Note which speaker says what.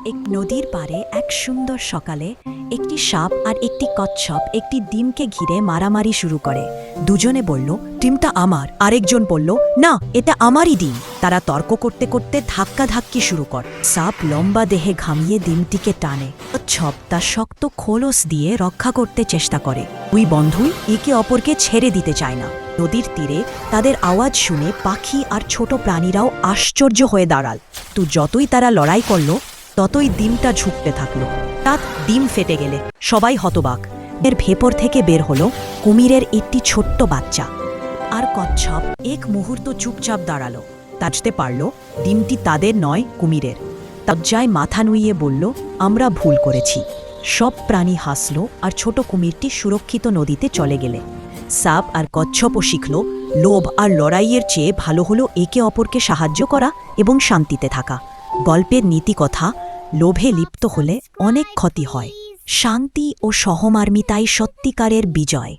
Speaker 1: এক নদীর পাড়ে এক সুন্দর সকালে একটি সাপ আর একটি কচ্ছপ একটি ডিমকে ঘিরে মারামারি শুরু করে। দুজনে বলল, ডিমটা আমার। আরেকজন বলল, না, এটা আমারই ডিম। তারা তর্ক করতে করতে ধাক্কাধাক্কি শুরু করে। সাপ লম্বা দেহে ঘামিয়ে ডিমটিকে টানে। কচ্ছপ তার শক্ত খোলস দিয়ে রক্ষা করতে চেষ্টা করে। দুই বন্ধুই একে অপরকে ছেড়ে দিতে চায় না। নদীর তীরে তাদের আওয়াজ শুনে পাখি আর ছোট প্রাণীরাও আশ্চর্য হয়ে দাঁড়াল। তো যতই তারা লড়াই করল, ততই ডিমটা ঝুঁকতে থাকলো। তাত ডিম ফেটে গেলে সবাই হতবাক। এর ভেতর থেকে বের হলো কুমিরের একটি ছোট্ট বাচ্চা। আর কচ্ছপ এক মুহূর্ত চুপচাপ দাঁড়ালো। বুঝতে পারল ডিমটি তাদের নয়, কুমিরের। লজ্জায় মাথা নুইয়ে বলল, আমরা ভুল করেছি। সব প্রাণী হাসল আর ছোট কুমিরটি সুরক্ষিত নদীতে চলে গেলে। সাপ আর কচ্ছপও শিখল, লোভ আর লড়াইয়ের চেয়ে ভালো হলো একে অপরকে সাহায্য করা এবং শান্তিতে থাকা। গল্পের নীতিকথা, লোভে লিপ্ত হলে অনেক ক্ষতি হয়। শান্তি ও সহমর্মিতাই সত্যিকারের বিজয়।